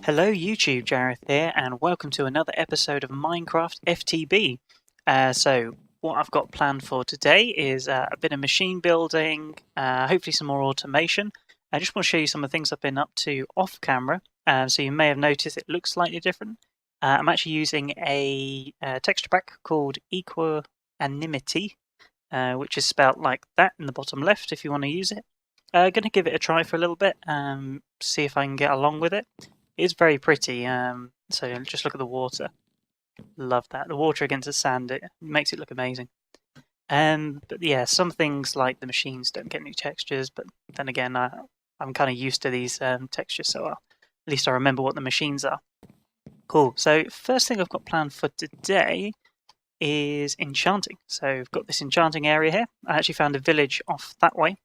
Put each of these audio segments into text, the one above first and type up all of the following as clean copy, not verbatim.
Hello YouTube, Jareth here, and welcome to another episode of Minecraft FTB. So what I've got planned for today is a bit of machine building, hopefully some more automation. I just want to show you some of the things I've been up to off camera. So you may have noticed it looks slightly different. I'm actually using a texture pack called Equanimity, which is spelled like that in the bottom left if you want to use it. Going to give it a try for a little bit, see if I can get along with it. It's very pretty, so just look at the water. Love that. The water against the sand, it makes it look amazing. But yeah, some things like the machines don't get new textures, but then again, I'm kind of used to these textures, so at least I remember what the machines are. Cool, so first thing I've got planned for today is enchanting. So I've got this enchanting area here. I actually found a village off that way,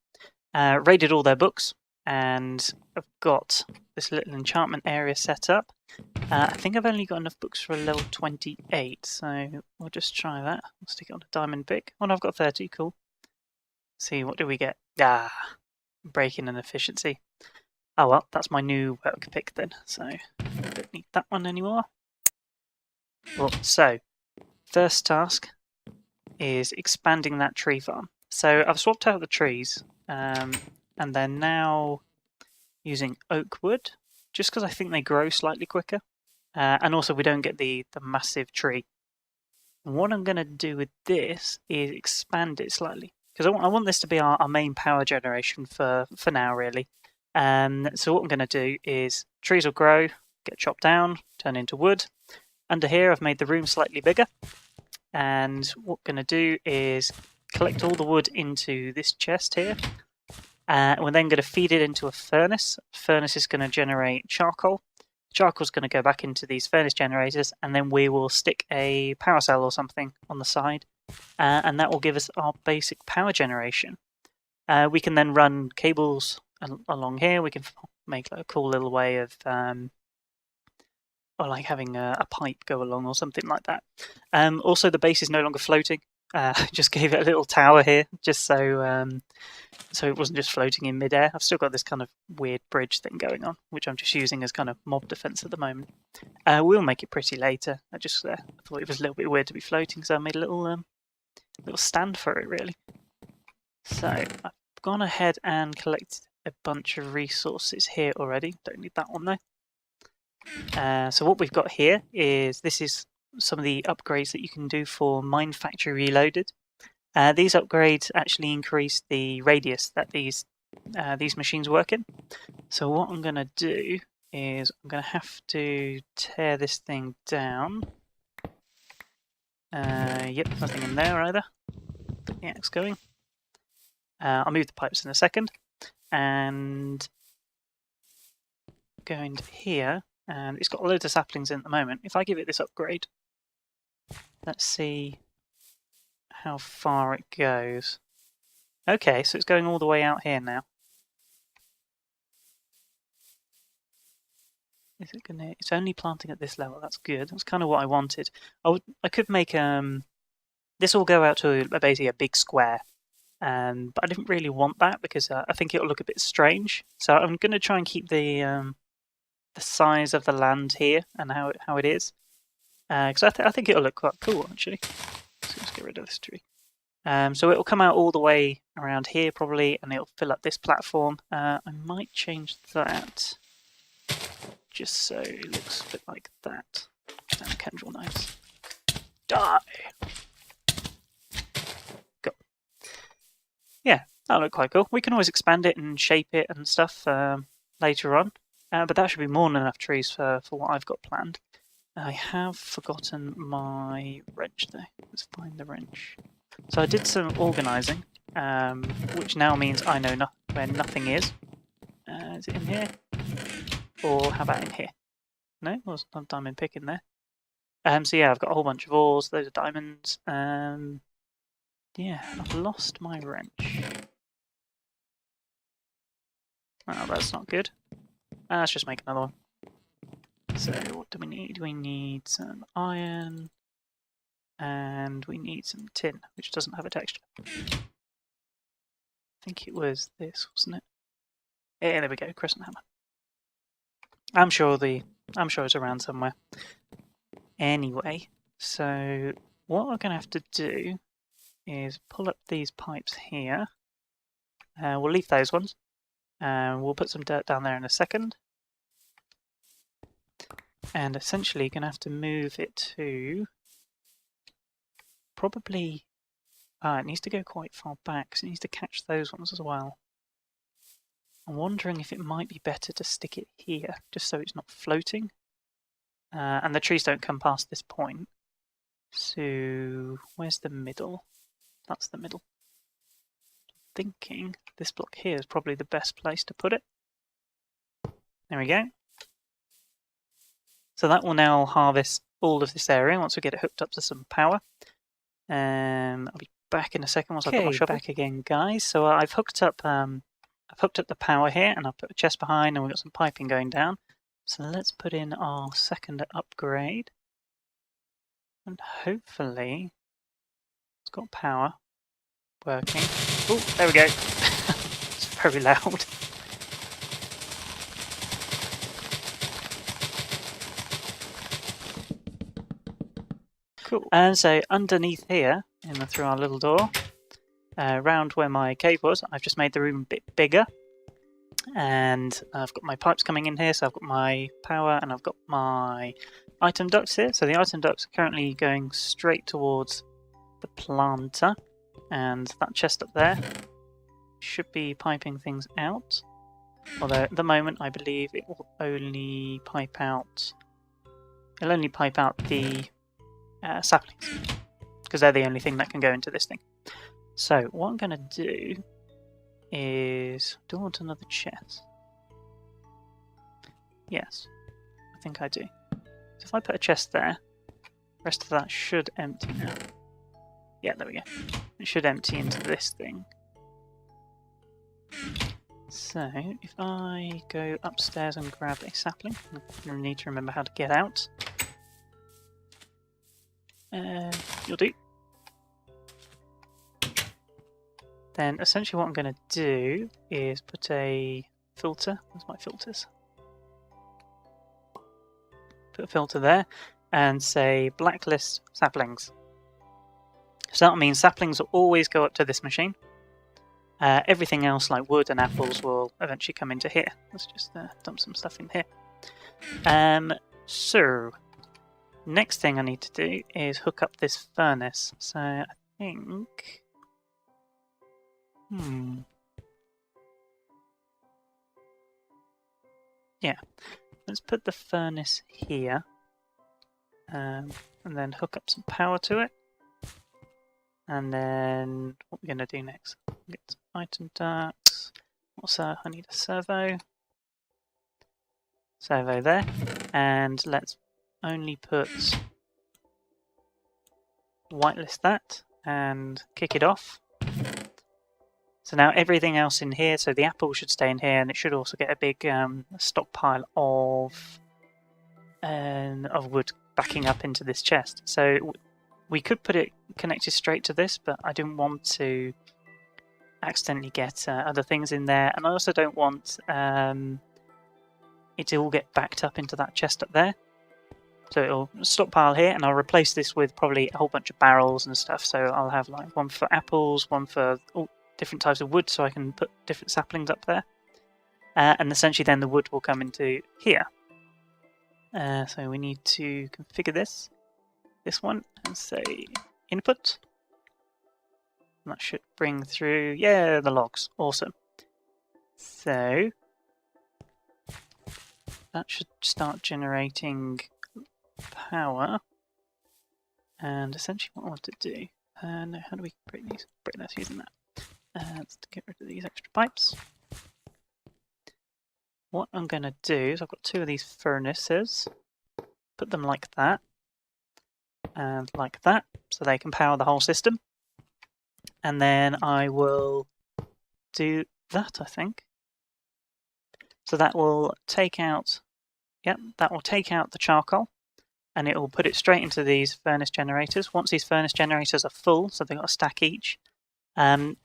raided all their books, and I've got this little enchantment area set up. I think I've only got enough books for a level 28, so we'll just try that. We'll stick it on a diamond pick. Oh no, I've got 30, cool. See, what do we get? Breaking and efficiency. Oh well, that's my new work pick then, so I don't need that one anymore. Well, so, first task is expanding that tree farm. So I've swapped out the trees, and they're now using oak wood, just because I think they grow slightly quicker. And also we don't get the massive tree. And what I'm going to do with this is expand it slightly, because I want this to be our main power generation for now, really. So what I'm going to do is trees will grow, get chopped down, turn into wood. Under here I've made the room slightly bigger. And what I'm going to do is collect all the wood into this chest here. We're then going to feed it into a furnace. Furnace is going to generate charcoal. Charcoal is going to go back into these furnace generators, and then we will stick a power cell or something on the side, and that will give us our basic power generation. We can then run cables along here. We can make like a cool little way of, or like having a pipe go along or something like that. Also, the base is no longer floating. Just gave it a little tower here, just so it wasn't just floating in midair. I've still got this kind of weird bridge thing going on, which I'm just using as kind of mob defense at the moment. We'll make it pretty later. I just thought it was a little bit weird to be floating, so I made a little stand for it, really. So I've gone ahead and collected a bunch of resources here already. Don't need that one though. So what we've got here is some of the upgrades that you can do for Mine Factory Reloaded. These upgrades actually increase the radius that these machines work in. So what I'm going to do is I'm going to have to tear this thing down. Yep, nothing in there either. Get the axe going. I'll move the pipes in a second. And go into here. And it's got loads of saplings in at the moment. If I give it this upgrade, let's see how far it goes. Okay, so it's going all the way out here now. Is it gonna? It's only planting at this level. That's good. That's kind of what I wanted. I could make this will go out to basically a big square, but I didn't really want that because I think it'll look a bit strange. So I'm going to try and keep the size of the land here and how it is, because I think it'll look quite cool actually. So let's get rid of this tree. So it'll come out all the way around here probably, and it'll fill up this platform. I might change that just so it looks a bit like that. Damn Kendrill knives. Die! Go. Yeah, that'll look quite cool. We can always expand it and shape it and stuff later on. But that should be more than enough trees for what I've got planned. I have forgotten my wrench though. Let's find the wrench. So I did some organising, which now means I know where nothing is. Is it in here? Or how about in here? No, there's not a diamond pick in there. So yeah, I've got a whole bunch of ores, loads of diamonds. Yeah, I've lost my wrench. Oh, that's not good. Let's just make another one. So what do we need? We need some iron, and we need some tin, which doesn't have a texture. I think it was this, wasn't it? Yeah, there we go, crescent hammer. I'm sure the I'm sure it's around somewhere. Anyway, so what we're going to have to do is pull up these pipes here. We'll leave those ones. We'll put some dirt down there in a second. And essentially going to have to move it to probably... it needs to go quite far back, so it needs to catch those ones as well. I'm wondering if it might be better to stick it here, just so it's not floating. And the trees don't come past this point. So, where's the middle? That's the middle. Thinking this block here is probably the best place to put it. There we go. So that will now harvest all of this area once we get it hooked up to some power. I'll be back in a second once I've got my shovel. Back again, guys. So I've hooked up the power here, and I've put a chest behind, and we've got some piping going down. So let's put in our second upgrade, and hopefully it's got power working. Oh, there we go. It's very loud. Cool. And so underneath here, through our little door, around where my cave was, I've just made the room a bit bigger. And I've got my pipes coming in here, so I've got my power and I've got my item ducts here. So the item ducts are currently going straight towards the planter. And that chest up there should be piping things out. Although at the moment I believe it will only pipe out... It'll only pipe out the saplings, because they're the only thing that can go into this thing. So what I'm going to do is... Do I want another chest? Yes, I think I do. So if I put a chest there, the rest of that should empty now. Yeah, there we go. It should empty into this thing. So if I go upstairs and grab a sapling, I need to remember how to get out. You'll do. Then essentially what I'm going to do is put a filter. Where's my filters? Put a filter there and say blacklist saplings. So that means saplings will always go up to this machine. Everything else like wood and apples will eventually come into here. Let's just dump some stuff in here. So next thing I need to do is hook up this furnace. So I think... Yeah, let's put the furnace here. And then hook up some power to it. And then what we're going to do next? Get some item ducts. Also, I need a servo. Servo there. And let's only put whitelist that and kick it off. So now everything else in here, so the apple should stay in here, and it should also get a big stockpile of wood backing up into this chest. So we could put it connected straight to this, but I didn't want to accidentally get other things in there, and I also don't want it to all get backed up into that chest up there. So it'll stockpile here, and I'll replace this with probably a whole bunch of barrels and stuff. So I'll have like one for apples, one for all different types of wood, so I can put different saplings up there. And essentially then the wood will come into here. So we need to configure this one, and say input. And that should bring through, yeah, the logs. Awesome. So that should start generating power. And essentially what I want to do, no, how do we break these? Break this using that. Let's get rid of these extra pipes. What I'm going to do is I've got two of these furnaces, put them like that, and like that, so they can power the whole system. And then I will do that, I think. So that will take out, that will take out the charcoal, and it will put it straight into these furnace generators. Once these furnace generators are full, so they've got a stack each,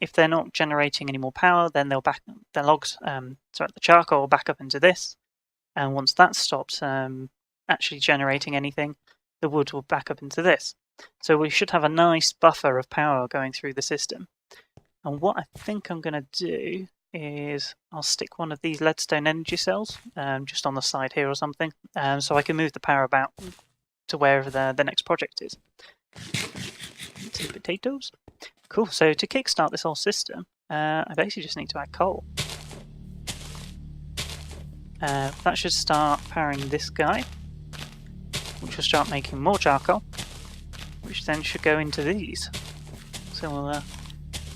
if they're not generating any more power, then they'll back the logs, the charcoal will back up into this, and once that stops actually generating anything, the wood will back up into this. So we should have a nice buffer of power going through the system. And what I think I'm going to do is I'll stick one of these leadstone energy cells just on the side here or something, so I can move the power about to wherever the next project is. Some potatoes. Cool, so to kickstart this whole system, I basically just need to add coal. That should start powering this guy, which will start making more charcoal, which then should go into these. So we'll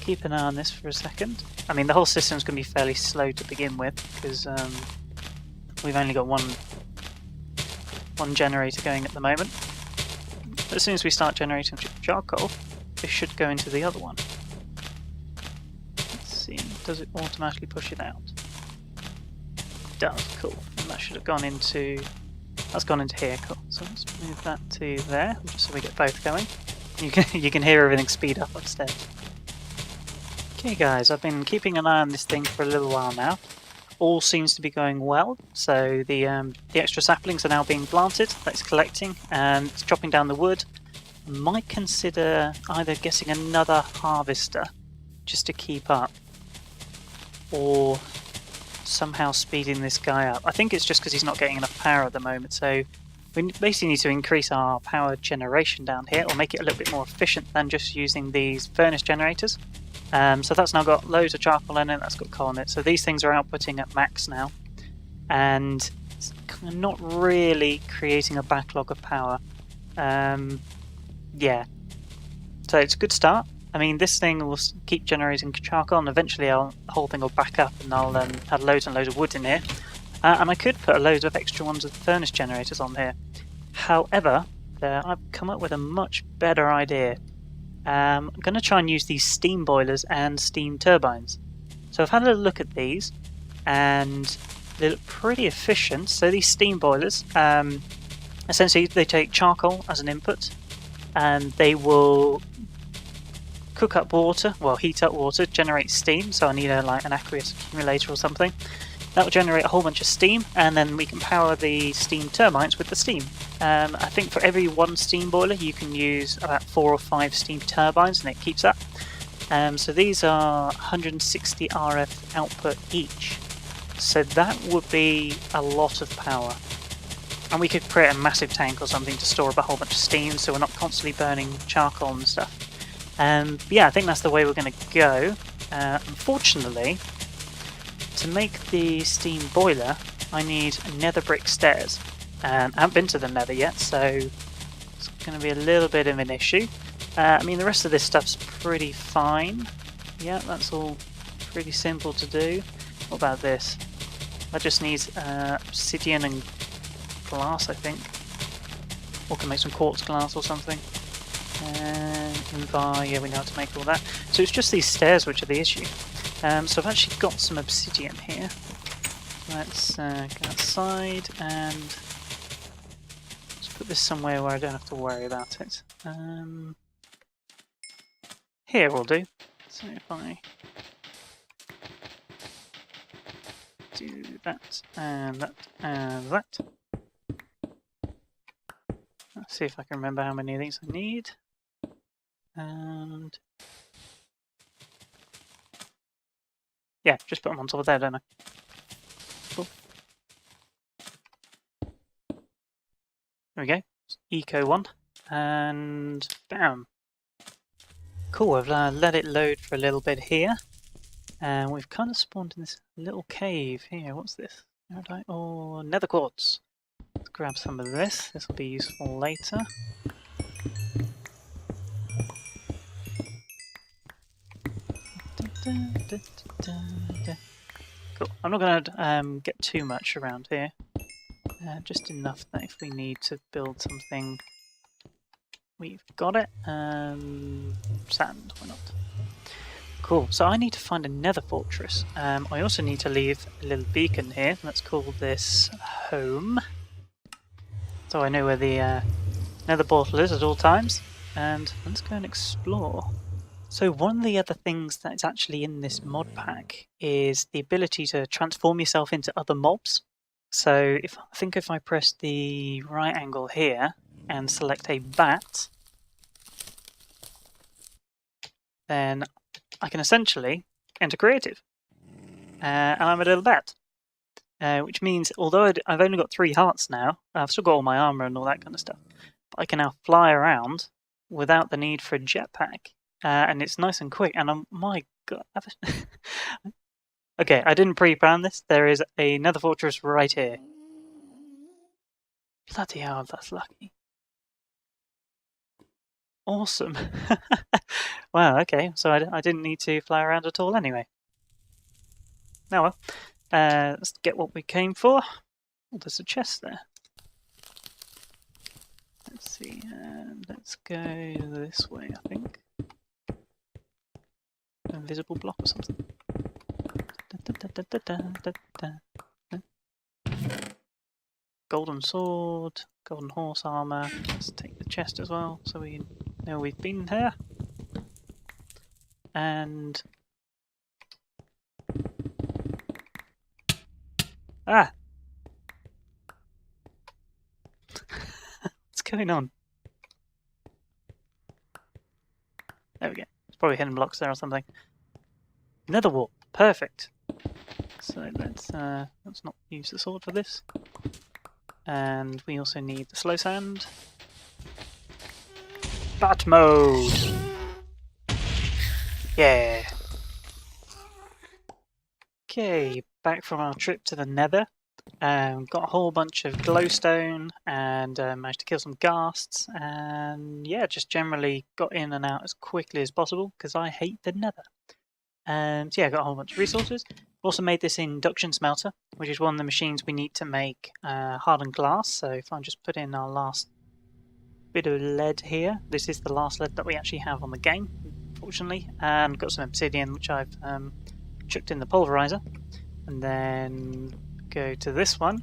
keep an eye on this for a second. I mean, the whole system's going to be fairly slow to begin with, because we've only got one generator going at the moment. But as soon as we start generating charcoal, this should go into the other one. Let's see, does it automatically push it out? It does, cool. And that should have gone into... That's gone into here, cool. So let's move that to there, just so we get both going. You can hear everything speed up upstairs. Okay guys, I've been keeping an eye on this thing for a little while now. All seems to be going well, so the extra saplings are now being planted, that's collecting, and it's chopping down the wood. Might consider either getting another harvester just to keep up, or somehow speeding this guy up. I think it's just because he's not getting enough power at the moment, so we basically need to increase our power generation down here, or make it a little bit more efficient than just using these furnace generators. So that's now got loads of charcoal in it, that's got coal in it, so these things are outputting at max now, and it's kind of not really creating a backlog of power. Yeah, so it's a good start. I mean, this thing will keep generating charcoal, and eventually the whole thing will back up, and I'll have loads and loads of wood in here. And I could put a load of extra ones of furnace generators on here. However, I've come up with a much better idea. I'm going to try and use these steam boilers and steam turbines. So I've had a look at these, and they look pretty efficient. So these steam boilers, essentially they take charcoal as an input, and they will cook up water, well, heat up water, generate steam. So I need like an aqueous accumulator or something. That will generate a whole bunch of steam, and then we can power the steam turbines with the steam. I think for every one steam boiler you can use about 4 or 5 steam turbines, and it keeps that. So these are 160 RF output each, so that would be a lot of power. And we could create a massive tank or something to store up a whole bunch of steam, so we're not constantly burning charcoal and stuff. Yeah, I think that's the way we're going to go. Unfortunately, to make the steam boiler, I need nether brick stairs. I haven't been to the nether yet, so it's going to be a little bit of an issue. I mean, the rest of this stuff's pretty fine. Yeah, that's all pretty simple to do. What about this? That just needs obsidian and glass, I think. Or can make some quartz glass or something. Yeah, we know how to make all that. So it's just these stairs which are the issue. So I've actually got some obsidian here. Let's go outside and let's put this somewhere where I don't have to worry about it. Here will do. So if I do that and that and that. Let's see if I can remember how many of these I need. And yeah, just put them on top of there, don't I? Cool. There we go. Eco one. And bam. Cool, I've let it load for a little bit here. And we've kind of spawned in this little cave here. What's this? Oh, nether quartz. Let's grab some of this. This will be useful later. Cool. I'm not going to get too much around here. Just enough that if we need to build something, we've got it. Sand, why not? Cool. So I need to find a nether fortress. I also need to leave a little beacon here. Let's call this home. So I know where the nether portal is at all times. And let's go and explore. So one of the other things that's actually in this mod pack is the ability to transform yourself into other mobs. So I think if I press the right angle here and select a bat, then I can essentially enter creative. And I'm a little bat. Which means, although I've only got 3 hearts now, I've still got all my armor and all that kind of stuff, but I can now fly around without the need for a jetpack. And it's nice and quick, and my god. Okay, I didn't pre-plan this. There is another fortress right here. Bloody hell, that's lucky. Awesome. Wow, okay, so I didn't need to fly around at all anyway. Oh well. Let's get what we came for. Oh, there's a chest there. Let's see, let's go this way, I think. Invisible block or something. Golden sword, golden horse armor. Let's take the chest as well, so we know we've been here. And ah, what's going on? There we go. There's probably hidden blocks there or something. Nether wall, perfect. So let's not use the sword for this. And we also need the slow sand. Bat mode! Yeah! Okay, back from our trip to the Nether. Got a whole bunch of glowstone and managed to kill some ghasts. And yeah, just generally got in and out as quickly as possible because I hate the Nether. So yeah, got a whole bunch of resources. Also made this induction smelter, which is one of the machines we need to make hardened glass. So if I just put in our last bit of lead here, this is the last lead that we actually have on the game, unfortunately. And got some obsidian, which I've chucked in the pulverizer. And then go to this one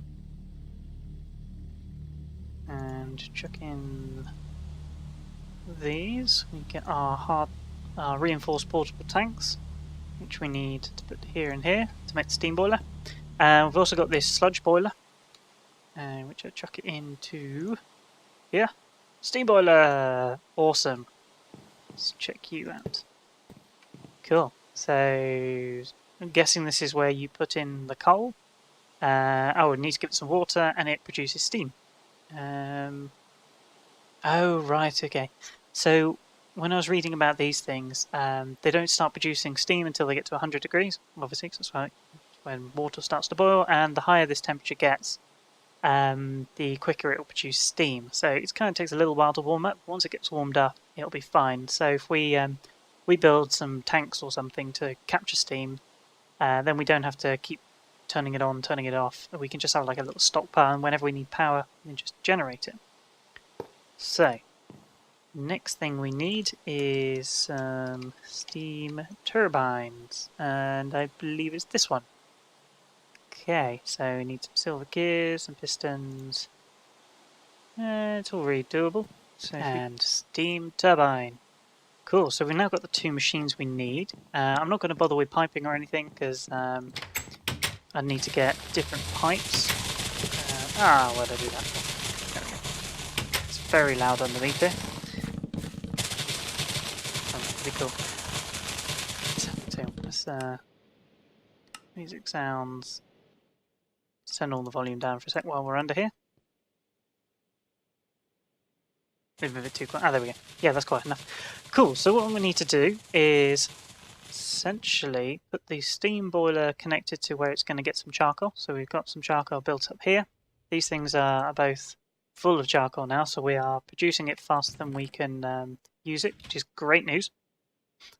and chuck in these. We get our reinforced portable tanks, which we need to put here and here to make the steam boiler. We've also got this sludge boiler, which I chuck it into here. Steam boiler! Awesome. Let's check you out. Cool. So I'm guessing this is where you put in the coal. Oh, it needs to give it some water and it produces steam. Oh, right, okay. So when I was reading about these things, they don't start producing steam until they get to 100 degrees, obviously, because that's when water starts to boil, and the higher this temperature gets, the quicker it will produce steam. So it kind of takes a little while to warm up. Once it gets warmed up, it'll be fine. So if we build some tanks or something to capture steam, then we don't have to keep turning it on, turning it off. We can just have like a little stockpile, and whenever we need power, we can just generate it. So next thing we need is some steam turbines, and I believe it's this one. Okay, so we need some silver gears, some pistons. It's all really doable. So and steam turbine. Cool, so we've now got the 2 machines we need. I'm not going to bother with piping or anything because I need to get different pipes. Where did I do that? There we go. It's very loud underneath it. Pretty cool. Let's music sounds. Turn all the volume down for a sec while we're under here. Maybe a bit too quiet. Ah, there we go. Yeah, that's quite enough. Cool, so what we need to do is essentially put the steam boiler connected to where it's going to get some charcoal. So we've got some charcoal built up here. These things are both full of charcoal now, so we are producing it faster than we can use it, which is great news.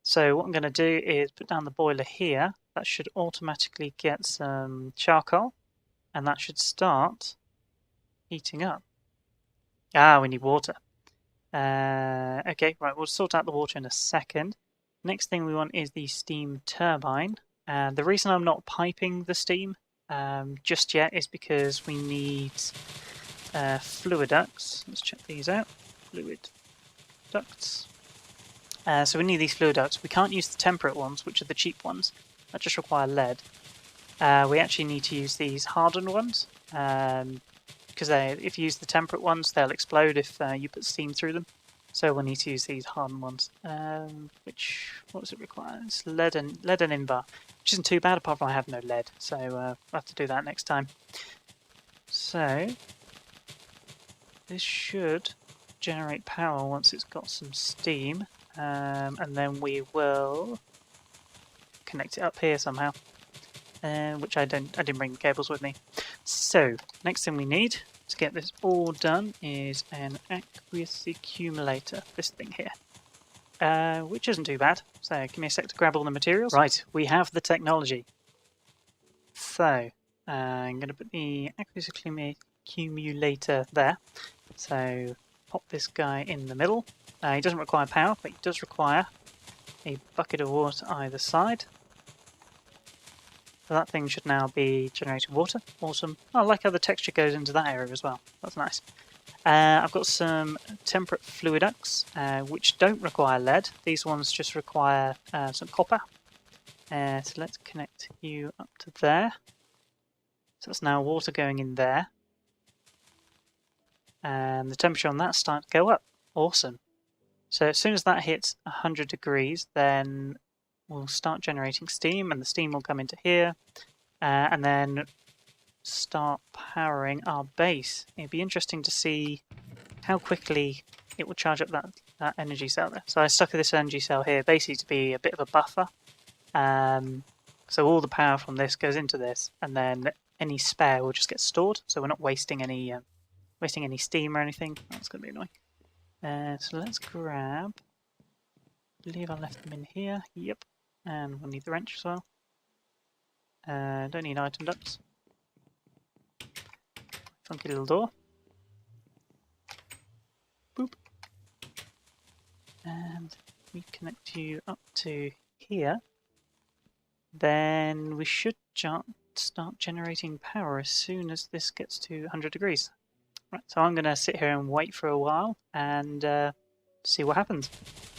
So what I'm going to do is put down the boiler here. That should automatically get some charcoal, and that should start heating up. We need water. Okay, right, we'll sort out the water in a second. Next thing we want is the steam turbine. The reason I'm not piping the steam just yet is because we need fluid ducts. Let's check these out. Fluid ducts. So we need these fluid ducts. We can't use the temperate ones, which are the cheap ones. That just require lead. We actually need to use these hardened ones, because if you use the temperate ones, they'll explode if you put steam through them. So we'll need to use these hardened ones. What does it require? It's lead and invar, which isn't too bad apart from I have no lead. So I'll have to do that next time. So this should generate power once it's got some steam, and then we will connect it up here somehow. Which I didn't bring the cables with me. So next thing we need to get this all done is an aqueous accumulator, this thing here, which isn't too bad. So give me a sec to grab all the materials. Right, we have the technology. So I'm going to put the aqueous accumulator there. So pop this guy in the middle. He doesn't require power, but he does require a bucket of water either side. So that thing should now be generating water. Awesome. I like how the texture goes into that area as well. That's nice. I've got some temperate fluiducts, which don't require lead. These ones just require some copper. So let's connect you up to there. So that's now water going in there. And the temperature on that's starting to go up. Awesome. So as soon as that hits 100 degrees, then we'll start generating steam, and the steam will come into here, and then start powering our base. It'd be interesting to see how quickly it will charge up that energy cell there. So I stuck this energy cell here basically to be a bit of a buffer. So all the power from this goes into this, and then any spare will just get stored, so we're not wasting any steam or anything. That's going to be annoying. So let's grab. I believe I left them in here. Yep. And we'll need the wrench as well. Don't need item ducts. Funky little door. Boop. And we connect you up to here. Then we should start generating power as soon as this gets to 100 degrees. Right, so I'm going to sit here and wait for a while and see what happens.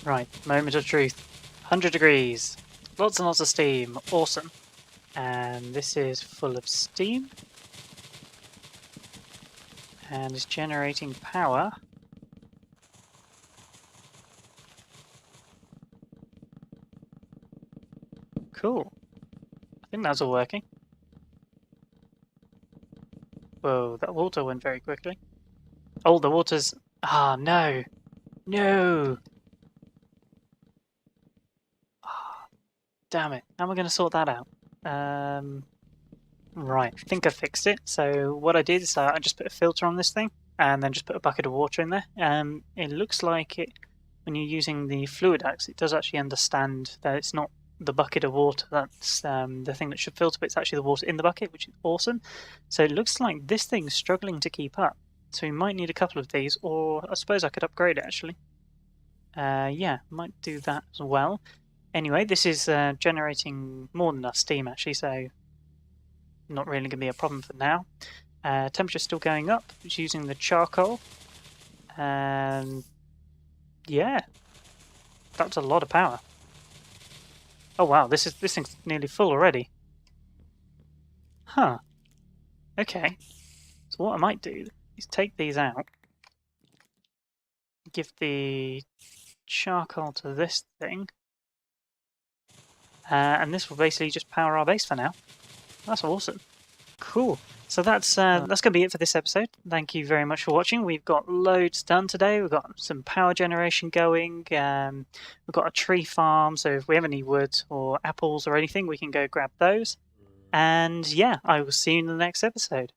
Right, moment of truth. 100 degrees. Lots and lots of steam. Awesome. And this is full of steam. And it's generating power. Cool. I think that's all working. Whoa, that water went very quickly. Oh, the water's... Ah, no! No! Damn it. How am I going to sort that out? Right, I think I fixed it. So what I did is I just put a filter on this thing and then just put a bucket of water in there. It looks like when you're using the fluiducts, it does actually understand that it's not the bucket of water that's the thing that should filter, but it's actually the water in the bucket, which is awesome. So it looks like this thing's struggling to keep up. So we might need a couple of these, or I suppose I could upgrade it actually. Yeah, might do that as well. Anyway, this is generating more than enough steam actually, so not really going to be a problem for now. Temperature's still going up. It's using the charcoal. Yeah, that's a lot of power. Oh wow, this thing's nearly full already. Huh. Okay. So what I might do is take these out, give the charcoal to this thing, and this will basically just power our base for now. That's awesome. Cool. So that's going to be it for this episode. Thank you very much for watching. We've got loads done today. We've got some power generation going. We've got a tree farm, so if we have any wood or apples or anything, we can go grab those. And yeah, I will see you in the next episode.